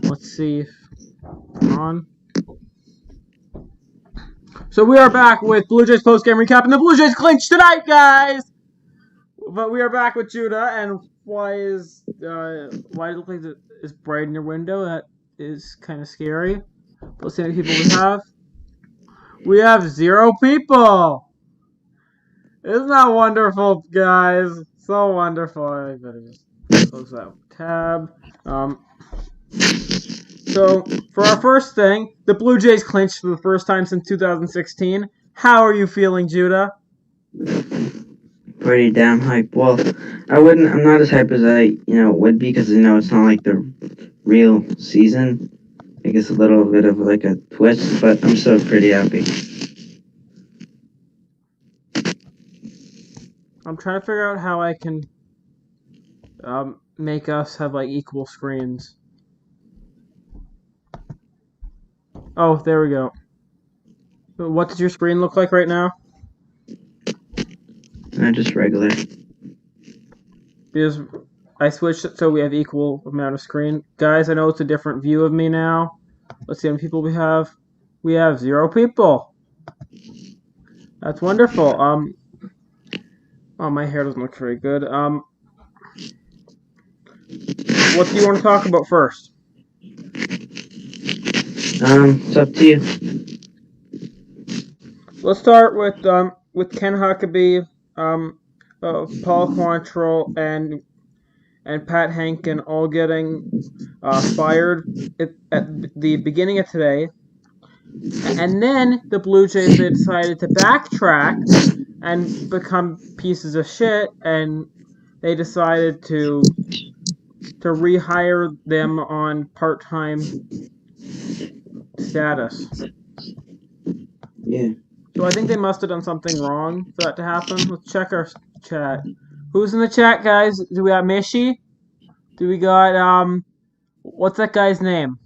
Let's see if on. So we are back with Blue Jays post-game recap, and the Blue Jays clinch tonight, guys! But we are back with Judah, and why does it look like it's bright in your window? That is kind of scary. Let's see how many people we have. We have 0 people! Isn't that wonderful, guys? So wonderful. I better just close that tab. So, for our first thing, the Blue Jays clinched for the first time since 2016. How are you feeling, Judah? Pretty damn hype. Well, I'm not as hype as I, would be because, it's not like the real season. I guess a little bit of like a twist, but I'm still pretty happy. I'm trying to figure out how I can make us have like equal screens. Oh, there we go. What does your screen look like right now? Just regular. Because I switched it so we have equal amount of screen. Guys, I know it's a different view of me now. Let's see how many people we have. We have 0 people. That's wonderful. Oh, my hair doesn't look very good. What do you want to talk about first? It's up to you. Let's start with Ken Huckabee, Paul Quantrill, and Pat Hankin all getting fired at the beginning of today. And then the Blue Jays, they decided to backtrack and become pieces of shit, and they decided to rehire them on part-time status. Yeah. So I think they must have done something wrong for that to happen. Let's check our chat. Who's in the chat, guys? Do we got Mishi? Do we got, what's that guy's name?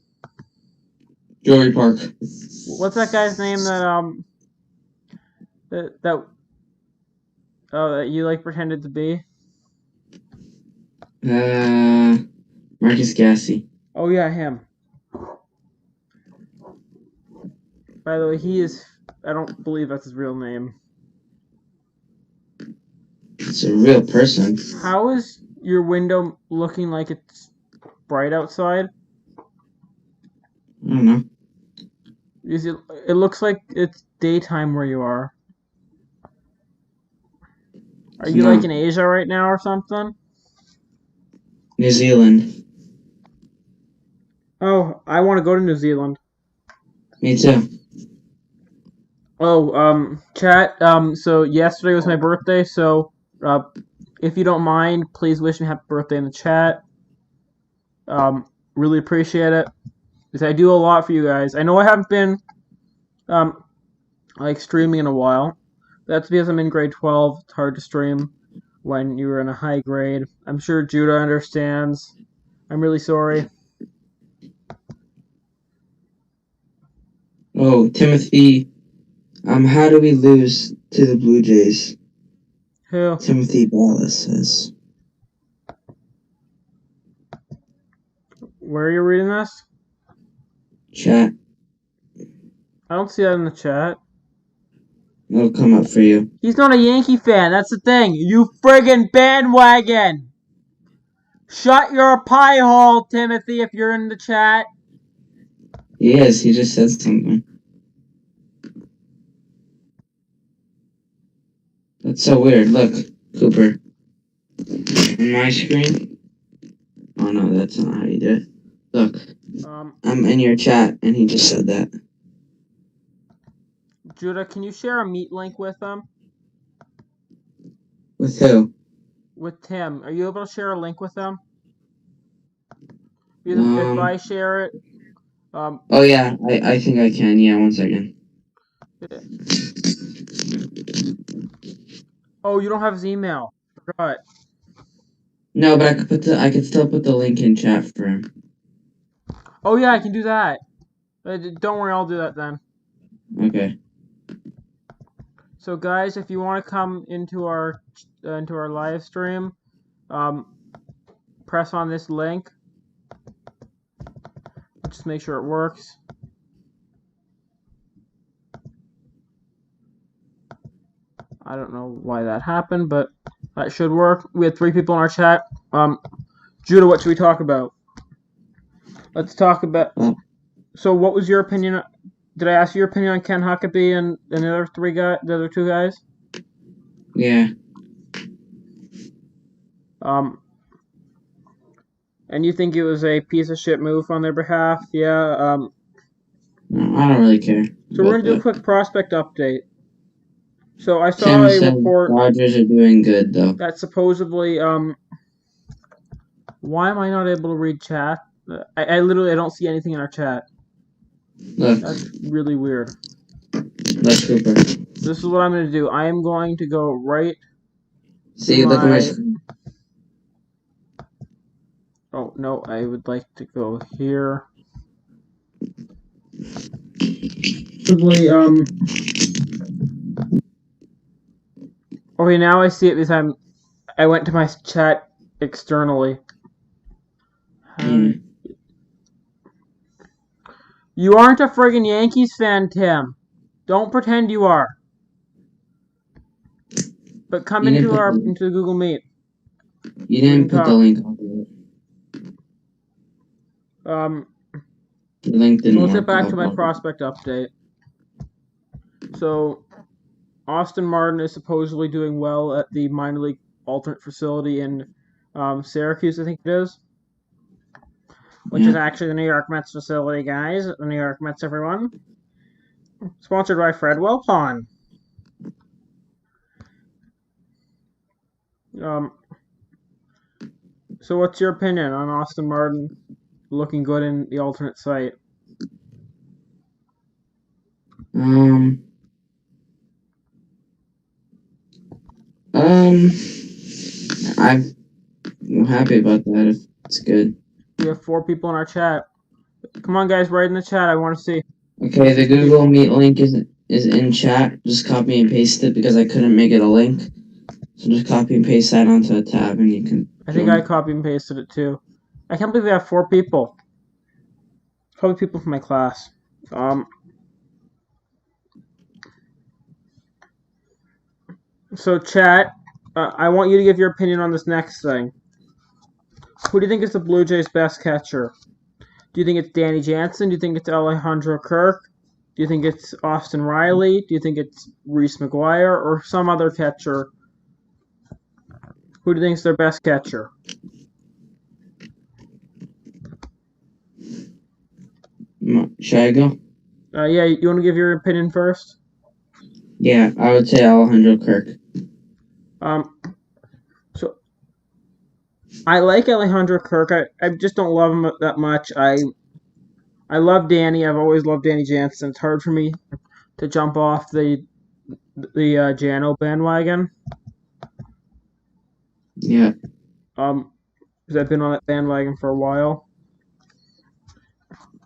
Joey Park. What's that guy's name that you like pretended to be? Marcus Gassy. Oh yeah, him. By the way, I don't believe that's his real name. It's a real person. How is your window looking like it's bright outside? I don't know. It looks like it's daytime where you are. Are you like in Asia right now or something? New Zealand. Oh, I want to go to New Zealand. Me too. Oh, chat, so yesterday was my birthday, so, if you don't mind, please wish me happy birthday in the chat. Really appreciate it, because I do a lot for you guys. I know I haven't been, like, streaming in a while. That's because I'm in grade 12. It's hard to stream when you're in a high grade. I'm sure Judah understands. I'm really sorry. Oh, Timothy. How do we lose to the Blue Jays? Who? Timothy Ballas says. Where are you reading this? Chat. I don't see that in the chat. It'll come up for you. He's not a Yankee fan. That's the thing. You friggin' bandwagon. Shut your pie hole, Timothy, if you're in the chat. He is. He just said something. That's so weird. Look, Cooper. On my screen. Oh no, that's not how you do it. Look. I'm in your chat, and he just said that. Judah, can you share a meet link with them? With who? With Tim. Are you able to share a link with them? If I share it... oh yeah, I think I can. Yeah, 1 second. Oh, you don't have his email. Forgot. No, but I could still put the link in chat for him. Oh yeah, I can do that. Don't worry, I'll do that then. Okay. So guys, if you want to come into our live stream, press on this link. just make sure it works. I don't know why that happened, but that should work. We had 3 people in our chat. Judah, what should we talk about? Let's talk about... So what was your opinion? Did I ask you your opinion on Ken Huckabee and the other 2 guys? Yeah. And you think it was a piece of shit move on their behalf? Yeah. No, I don't really care. So we're gonna do a quick prospect update. So I saw Tim a said report. Dodgers are doing good though. That supposedly Why am I not able to read chat? I literally don't see anything in our chat. Look. That's really weird. Look, Cooper. This is what I'm gonna do. I am going to go right. See, look at my screen. Oh no, I would like to go here. Probably Okay, now I see it because I went to my chat externally. You aren't a friggin' Yankees fan, Tim. Don't pretend you are. But come into the Google Meet. You didn't put the link on the link didn't so let's work get back to my prospect update. So Austin Martin is supposedly doing well at the minor league alternate facility in Syracuse, I think it is. Which is actually the New York Mets facility, guys. The New York Mets, everyone. Sponsored by Fred Wilpon. So what's your opinion on Austin Martin looking good in the alternate site? I'm happy about that if it's good. We have 4 people in our chat. Come on, guys, write in the chat. I want to see. Okay, the Google Meet link is in chat. Just copy and paste it because I couldn't make it a link. So just copy and paste that onto a tab and you can I think I copy and pasted it too. I can't believe we have 4 people. Probably people from my class. So chat, I want you to give your opinion on this next thing. Who do you think is the Blue Jays' best catcher? Do you think it's Danny Jansen? Do you think it's Alejandro Kirk? Do you think it's Austin Riley? Do you think it's Reese McGuire or some other catcher? Who do you think is their best catcher? Should I go? Yeah, you want to give your opinion first? Yeah, I would say Alejandro Kirk. So I like Alejandro Kirk. I just don't love him that much. I love Danny. I've always loved Danny Jansen. It's hard for me to jump off the Jano bandwagon. Yeah. Because I've been on that bandwagon for a while.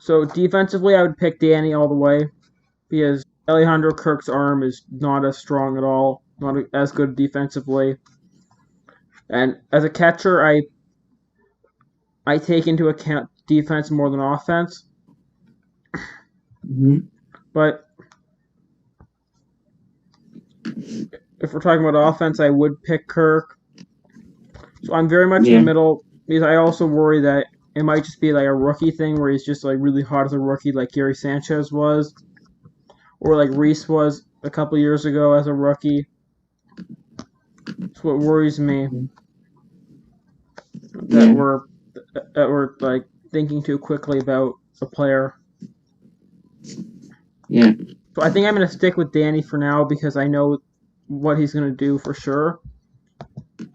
So defensively, I would pick Danny all the way because Alejandro Kirk's arm is not as strong at all, not as good defensively. And as a catcher, I take into account defense more than offense. Mm-hmm. But if we're talking about offense, I would pick Kirk. So I'm very much in the middle because I also worry that it might just be like a rookie thing where he's just like really hot as a rookie like Gary Sanchez was. Or like Reese was a couple years ago as a rookie. That's what worries me. That we're like thinking too quickly about a player. Yeah. So I think I'm gonna stick with Danny for now because I know what he's gonna do for sure.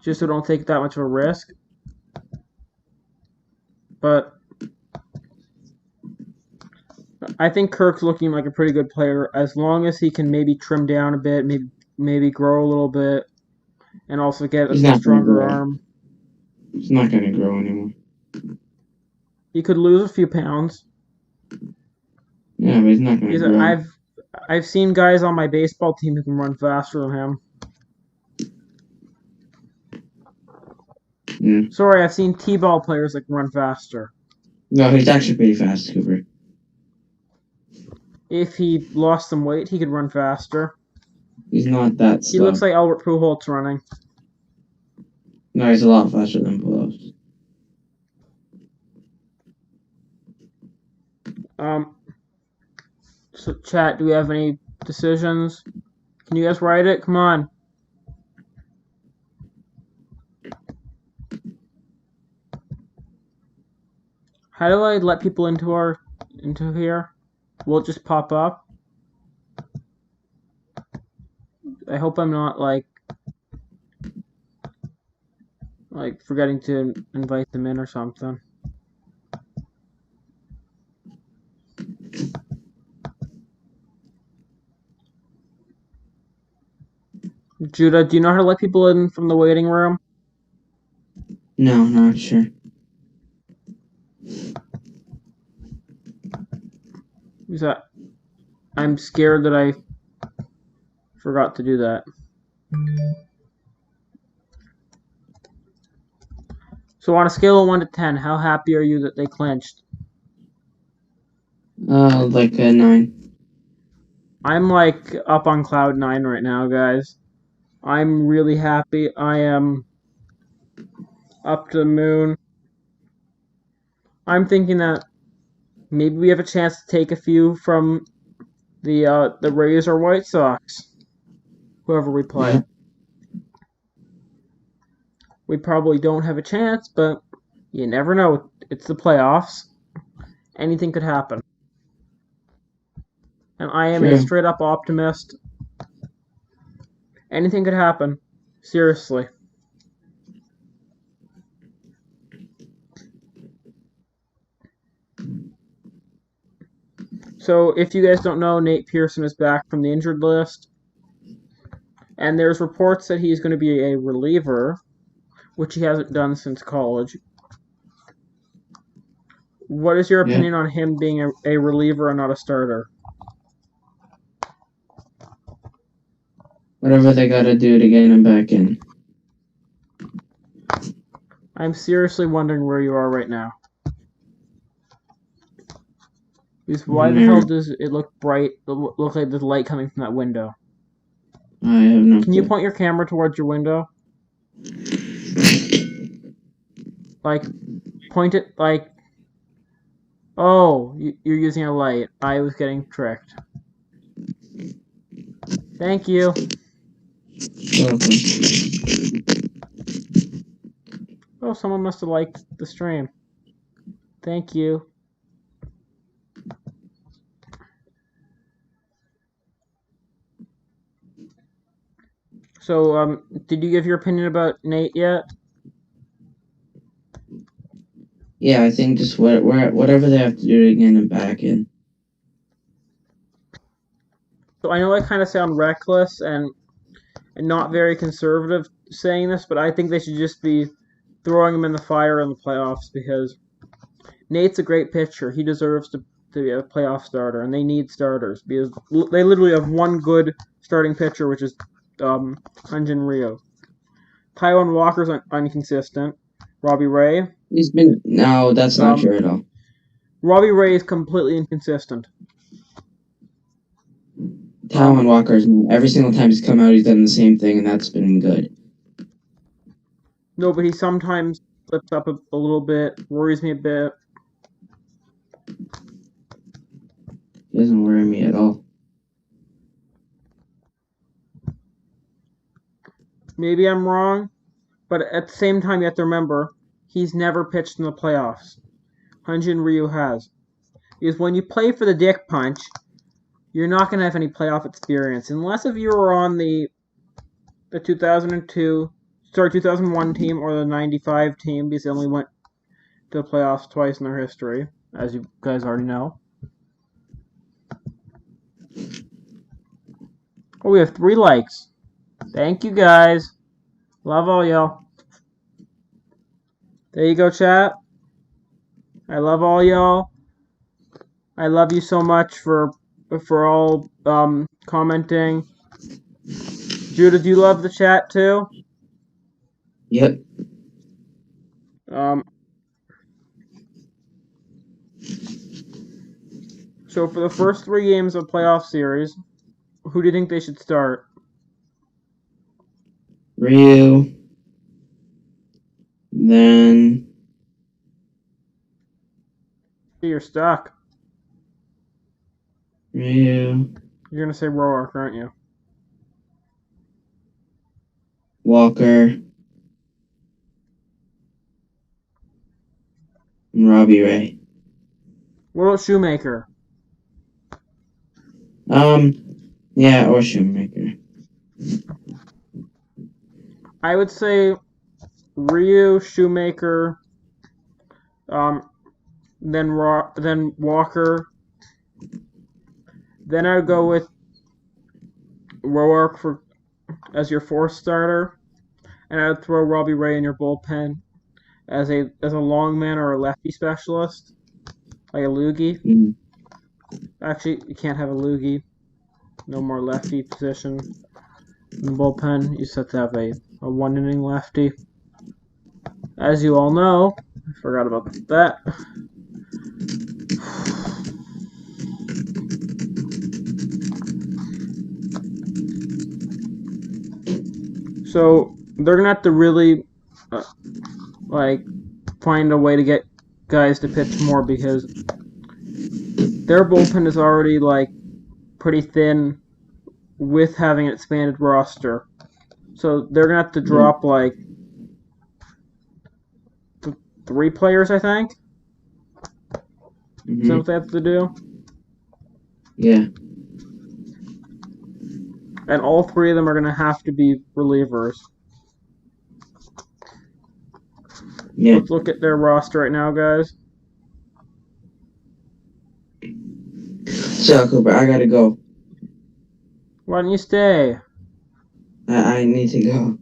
Just so don't take that much of a risk. But I think Kirk's looking like a pretty good player as long as he can maybe trim down a bit, maybe grow a little bit, and also get a stronger arm. He's not going to grow anymore. He could lose a few pounds. Yeah, but he's not going to grow. I've seen guys on my baseball team who can run faster than him. Yeah. Sorry, I've seen T-ball players that can run faster. No, he's actually pretty fast, Cooper. If he lost some weight, he could run faster. He's not that He slow. looks like Albert Pujols running. No, he's a lot faster than Pujols. So chat, do we have any decisions? Can you guys write it? Come on. How do I let people into here? Will it just pop up? I hope I'm not like forgetting to invite them in or something. Judah, do you know how to let people in from the waiting room? No, not sure. I'm scared that I forgot to do that. So on a scale of 1 to 10, how happy are you that they clinched? Like a 9. I'm like up on cloud 9 right now, guys. I'm really happy. I am up to the moon. I'm thinking that maybe we have a chance to take a few from the Rays or White Sox. Whoever we play. Yeah. We probably don't have a chance, but you never know. It's the playoffs. Anything could happen. And I am a straight up optimist. Anything could happen. Seriously. So, if you guys don't know, Nate Pearson is back from the injured list. And there's reports that he's going to be a reliever, which he hasn't done since college. What is your opinion on him being a reliever and not a starter? Whatever they gotta do to get him back in. I'm seriously wondering where you are right now. Because why the hell does it look bright? Look like there's light coming from that window. I have no Can you point your camera towards your window? Like, point it like... Oh, you're using a light. I was getting tricked. Thank you. Oh, someone must have liked the stream. Thank you. So, did you give your opinion about Nate yet? Yeah, I think just whatever they have to do to get him back in. So I know I kind of sound reckless and not very conservative saying this, but I think they should just be throwing him in the fire in the playoffs because Nate's a great pitcher. He deserves to be a playoff starter, and they need starters because they literally have one good starting pitcher, which is Hyun-Jin Ryu. Taiwan Walker's inconsistent. Robbie Ray. No, that's not true at all. Robbie Ray is completely inconsistent. Taiwan Walker's every single time he's come out, he's done the same thing, and that's been good. No, but he sometimes slips up a little bit, worries me a bit. He doesn't worry me at all. Maybe I'm wrong, but at the same time, you have to remember, he's never pitched in the playoffs. Hyun-Jin Ryu has. Because when you play for the dick punch, you're not going to have any playoff experience. Unless if you were on the 2001 team or the 95 team, because they only went to the playoffs twice in their history, as you guys already know. Oh, we have 3 likes. Thank you, guys. Love all y'all. There you go, chat. I love all y'all. I love you so much for all commenting. Judah, do you love the chat too? Yep. So for the first 3 games of playoff series, who do you think they should start? Ryu. Then. You're stuck. Ryu. You're gonna say Roark, aren't you? Walker. And Robbie Ray. What about Shoemaker? Yeah, or Shoemaker. I would say Ryu, Shoemaker, then Walker. Then I'd go with Roark as your 4th starter, and I'd throw Robbie Ray in your bullpen as a long man or a lefty specialist, like a loogie. Mm. Actually, you can't have a loogie. No more lefty position in the bullpen. You just have to have a 1-inning lefty. As you all know, I forgot about that. So they're gonna have to really find a way to get guys to pitch more, because their bullpen is already pretty thin with having an expanded roster. So they're gonna have to drop 3 players, I think. Is that what they have to do? Yeah. And all 3 of them are gonna have to be relievers. Yeah. Let's look at their roster right now, guys. So, Cooper, I gotta go. Why don't you stay? I need to go.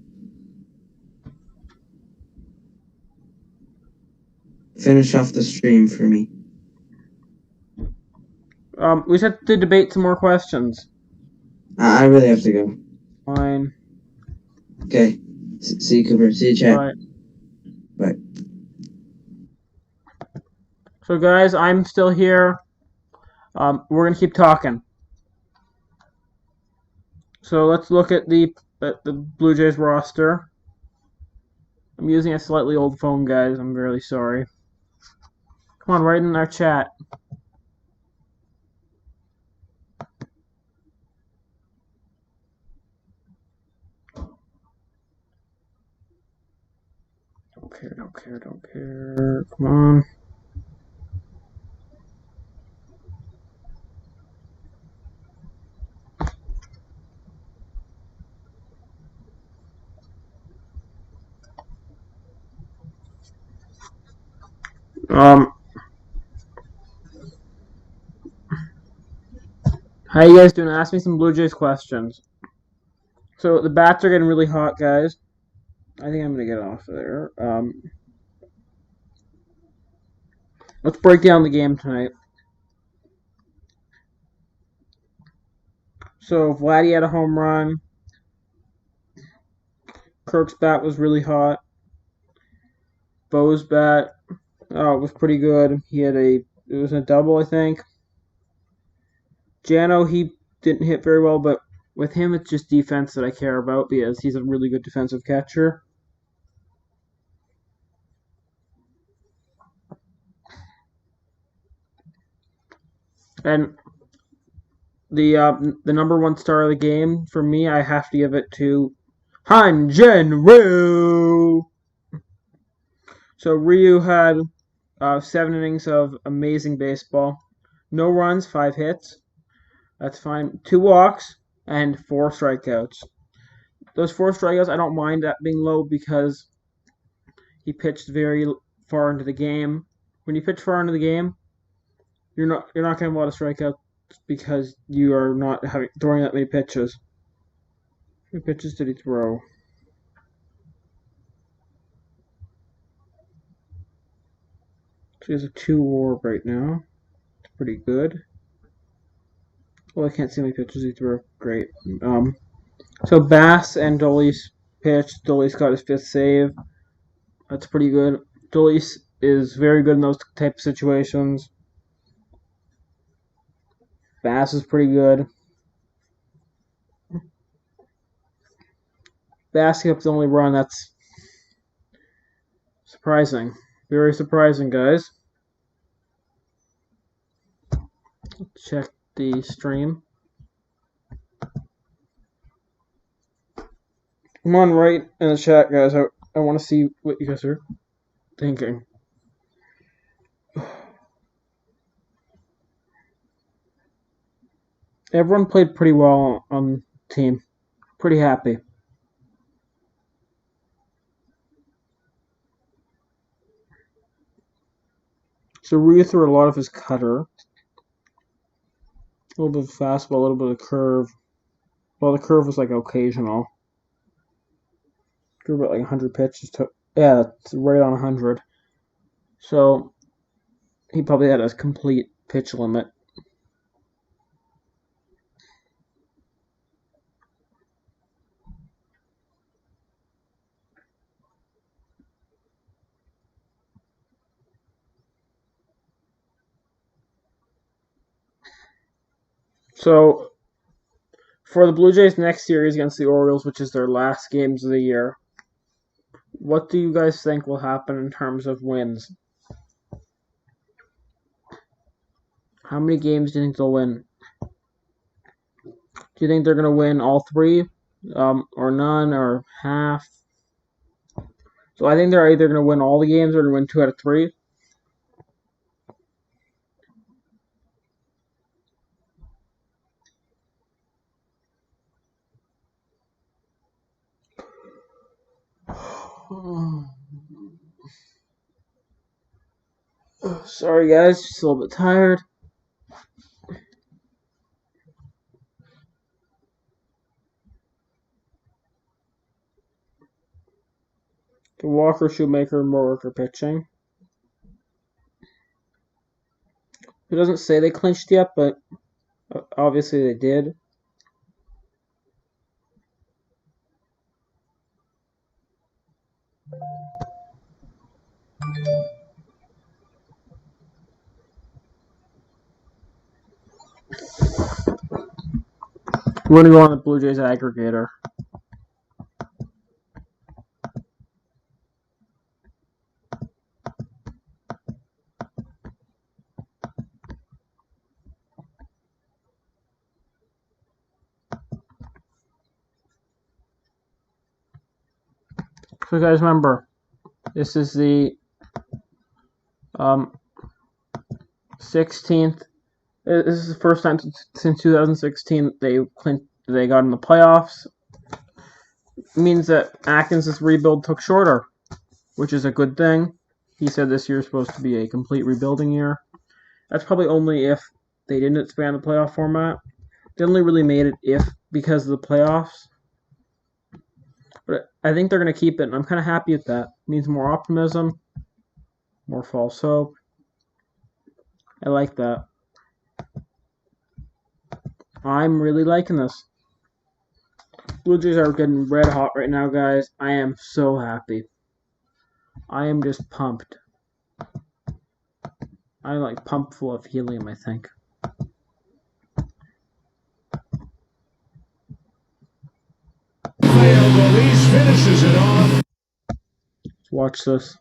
Finish off the stream for me. We just have to debate some more questions. I really have to go. Fine. Okay. See you, Cooper. See you, chat. Bye. Bye. So, guys, I'm still here. We're gonna keep talking. So let's look at the Blue Jays roster. I'm using a slightly old phone, guys. I'm really sorry. Come on, write in our chat. Don't care. Come on. How you guys doing? Ask me some Blue Jays questions. So the bats are getting really hot, guys. I think I'm gonna get off of there. Let's break down the game tonight. So Vladdy had a home run. Kirk's bat was really hot. Bo's bat was pretty good. It was a double, I think. Jano, he didn't hit very well, but with him, it's just defense that I care about, because he's a really good defensive catcher. And the number 1 star of the game, for me, I have to give it to Han Jin-Ryu. So Ryu had 7 innings of amazing baseball. No runs, 5 hits. That's fine. 2 walks and 4 strikeouts. Those 4 strikeouts, I don't mind that being low, because he pitched very far into the game. When you pitch far into the game, you're not going to have a lot of strikeouts, because you are not throwing that many pitches. How many pitches did he throw? So he has a 2 WAR right now. It's pretty good. Well, I can't see how many pitches he threw. Great. So Bass and Dolis pitched. Dolis got his 5th save. That's pretty good. Dolis is very good in those type of situations. Bass is pretty good. Bass gave up the only run. That's surprising. Very surprising, guys. Check the stream. Come on, write in the chat, guys. I want to see what you guys are thinking. Everyone played pretty well on the team. Pretty happy. So Ryu threw a lot of his cutter. A little bit of fastball, a little bit of curve. Well, the curve was like occasional. Threw about like 100 pitches. Yeah, it's right on 100. So he probably had a complete pitch limit. So for the Blue Jays' next series against the Orioles, which is their last games of the year, what do you guys think will happen in terms of wins? How many games do you think they'll win? Do you think they're going to win all three, or none, or half? So I think they're either going to win all the games or going to win 2 out of 3. Sorry, guys, just a little bit tired. The Walker, Shoemaker, and Moorwork are pitching. It doesn't say they clinched yet, but obviously they did. We're going to go on the Blue Jays aggregator. So guys, remember, this is the 16th. This is the first time since 2016 they got in the playoffs. It means that Atkins' rebuild took shorter, which is a good thing. He said this year is supposed to be a complete rebuilding year. That's probably only if they didn't expand the playoff format. They only really made it because of the playoffs. But I think they're going to keep it, and I'm kind of happy with that. It means more optimism, more false hope. I like that. I'm really liking this. Blue Jays are getting red hot right now, guys. I am so happy. I am just pumped. I'm like pumped full of helium, I think. Finishes it off. Let's watch this.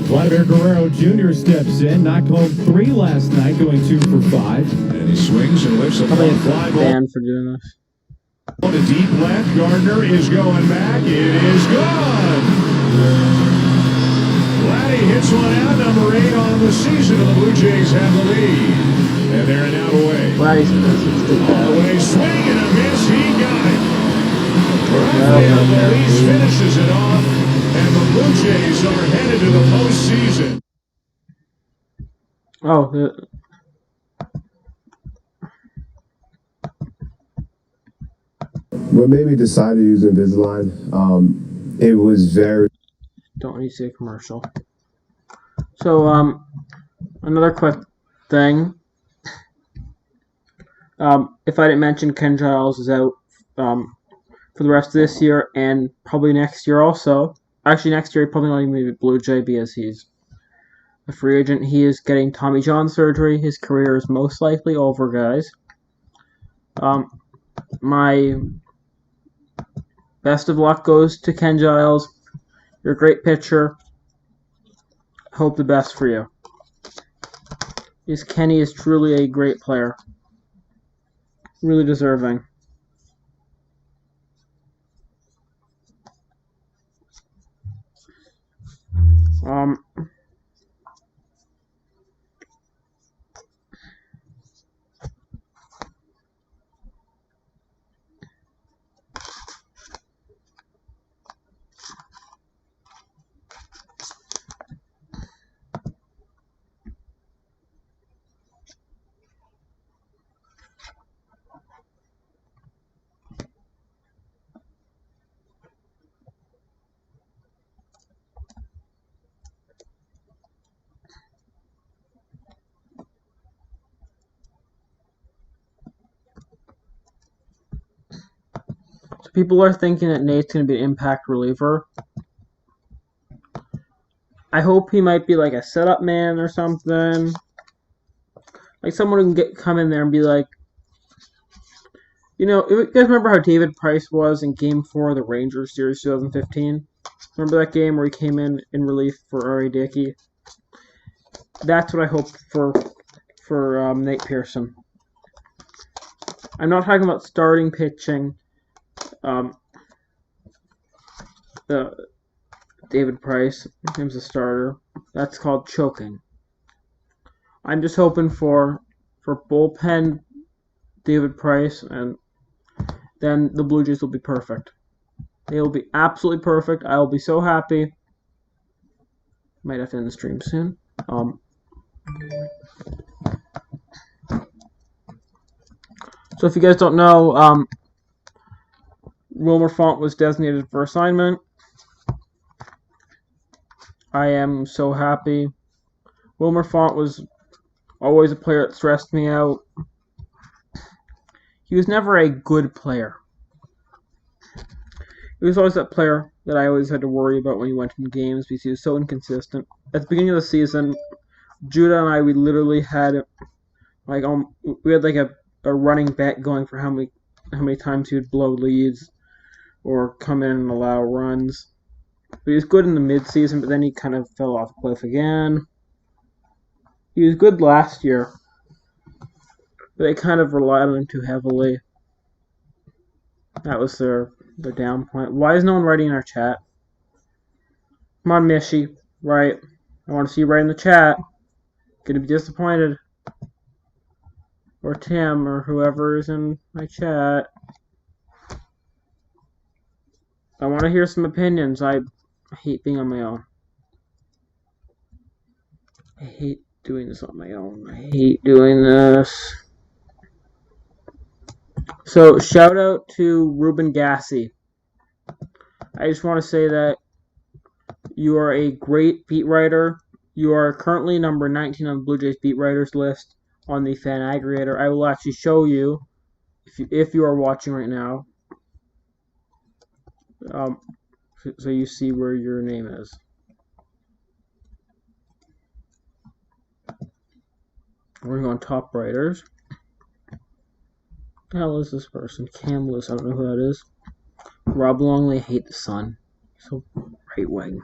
Vladimir Guerrero Jr. steps in, knocked home 3 last night, going 2 for 5. And he swings and lifts a fly ball. Banned for doing this. On a deep left, Gardner is going back. It is gone. Vladdy hits one out, number 8 on the season, and the Blue Jays have the lead. And they're an out away. Vladdy's All the way, swing and a miss, he got it. Rafael Dolis finishes it off, and the Blue Jays are headed to the postseason. What made me decide to use Invisalign, it was very... Don't need to see a commercial. So, another quick thing. If I didn't mention, Ken Giles is out for the rest of this year and probably next year also. Actually, next year he probably not even be a Blue Jay because he's a free agent. He is getting Tommy John surgery. His career is most likely over, guys. My best of luck goes to Ken Giles. You're a great pitcher. Hope the best for you. Kenny is truly a great player. Really deserving. So people are thinking that Nate's going to be an impact reliever. I hope he might be like a setup man or something. Like someone who can come in there and be like, you guys remember how David Price was in Game 4 of the Rangers series 2015? Remember that game where he came in relief for R.A. Dickey? That's what I hope for Nate Pearson. I'm not talking about starting pitching. David Price, him's a starter. That's called choking. I'm just hoping for bullpen David Price, and then the Blue Jays will be perfect. They will be absolutely perfect. I will be so happy. Might have to end the stream soon. So if you guys don't know, Wilmer Font was designated for assignment. I am so happy. Wilmer Font was always a player that stressed me out. He was never a good player. He was always that player that I always had to worry about when he went in games because he was so inconsistent. At the beginning of the season, Judah and I, we literally had like a running bet going for how many times he would blow leads or come in and allow runs. But he was good in the mid-season, but then he kind of fell off a cliff again. He was good last year, but they kind of relied on him too heavily. That was their down point. Why is no one writing in our chat? Come on, Mishi, write. I want to see you write in the chat. Gonna be disappointed. Or Tim, or whoever is in my chat. I want to hear some opinions. I hate being on my own. I hate doing this on my own. I hate doing this. So, shout out to Ruben Gassi. I just want to say that you are a great beat writer. You are currently number 19 on the Blue Jays beat writers list on the fan aggregator. I will actually show you if you are watching right now. So you see where your name is. We're going top writers. What the hell is this person? Cam Lewis, I don't know who that is. Rob Longley, hate the Sun. So right wing.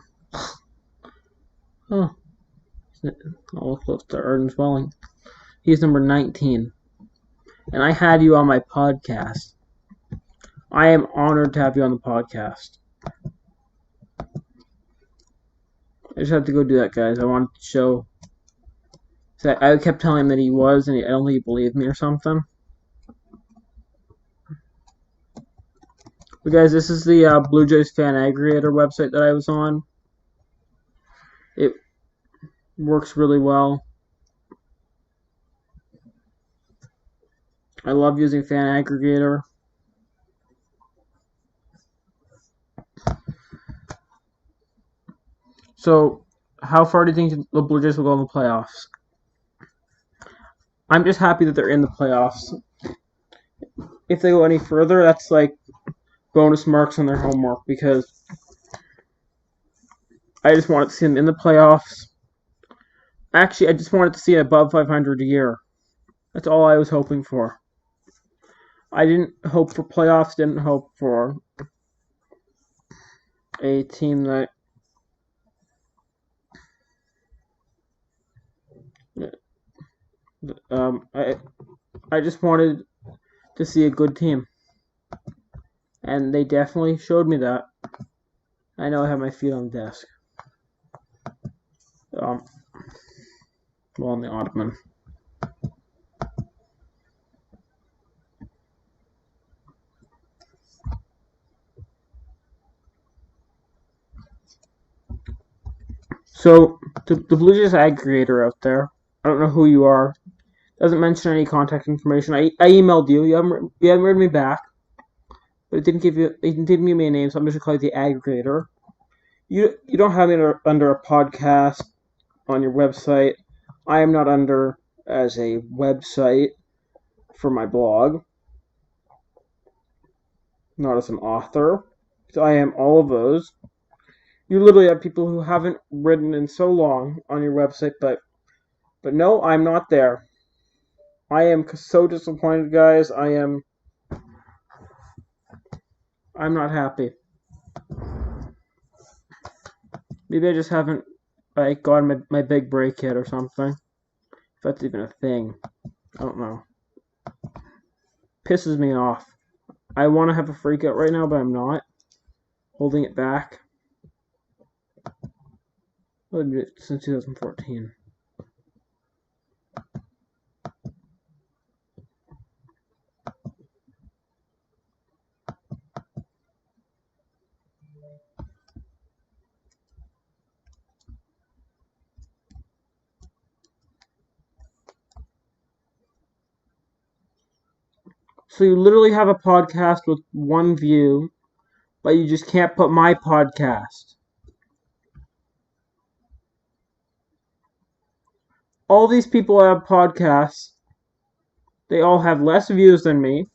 Oh. All close to Arden Swelling. He's number 19. And I had you on my podcast. I am honored to have you on the podcast. I just have to go do that, guys. I wanted to show. So I kept telling him that he was, and I don't think he believed me or something. But guys, this is the Blue Jays fan aggregator website that I was on. It works really well. I love using fan aggregator. So, how far do you think the Blue Jays will go in the playoffs? I'm just happy that they're in the playoffs. If they go any further, that's like bonus marks on their homework because I just wanted to see them in the playoffs. Actually, I just wanted to see above 500 a year. That's all I was hoping for. I didn't hope for playoffs, didn't hope for a team that I just wanted to see a good team. And they definitely showed me that. I know I have my feet on the desk. Well, on the ottoman. So, the Blue Jays aggregator out there, I don't know who you are, doesn't mention any contact information. I emailed you. You haven't written me back, but it didn't give me a name, so I'm just gonna call you the aggregator. You don't have me under a podcast on your website. I am not under as a website for my blog, not as an author. So I am all of those. You literally have people who haven't written in so long on your website, but no, I'm not there. I am so disappointed, guys. I'm not happy. Maybe I just haven't gotten my big break yet or something. If that's even a thing. I don't know. Pisses me off. I want to have a freak out right now, but I'm not. Holding it back. Since 2014. So you literally have a podcast with one view, but you just can't put my podcast. All these people have podcasts. They all have less views than me,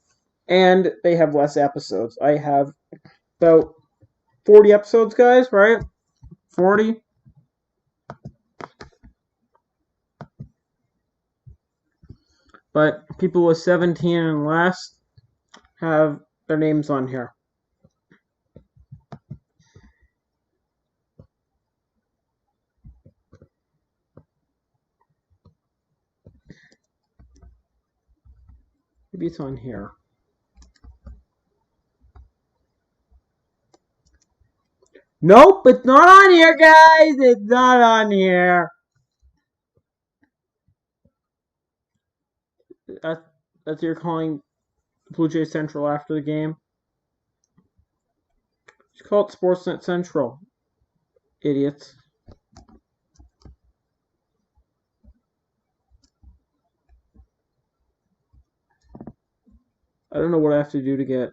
and they have less episodes. I have about 40 episodes, guys, right? 40? But people with 17 and less have their names on here. Maybe it's on here. Nope, it's not on here, guys. It's not on here. That's what you're calling Blue Jays Central after the game. Just call it Sportsnet Central. Idiots. I don't know what I have to do to get,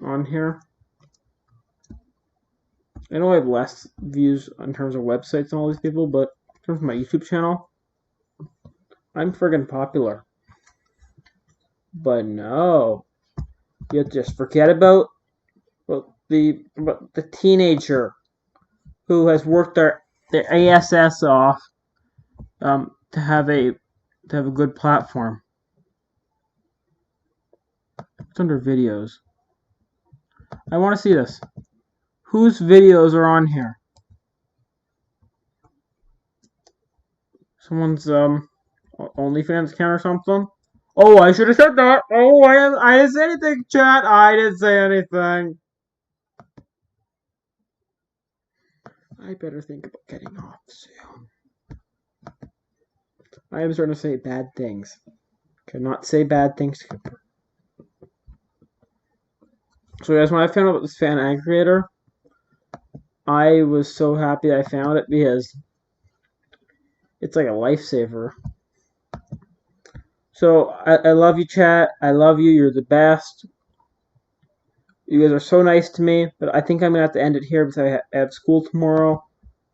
on here. I know I have less views in terms of websites than all these people, but in terms of my YouTube channel, I'm friggin' popular. But no. You just forget about the teenager who has worked their ASS off to have a good platform. It's under videos. I want to see this. Whose videos are on here? Someone's OnlyFans account or something? Oh, I should have said that. Oh, I didn't say anything, chat. I didn't say anything. I better think about getting off soon. I am starting to say bad things. Cannot say bad things, Cooper. So guys, when I found out about this fan aggregator, I was so happy I found it because it's like a lifesaver. So I love you, chat. I love you. You're the best. You guys are so nice to me, but I think I'm gonna have to end it here because I have school tomorrow.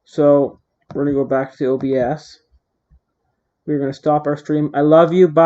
So we're gonna go back to OBS. We're gonna stop our stream. I love you. Bye.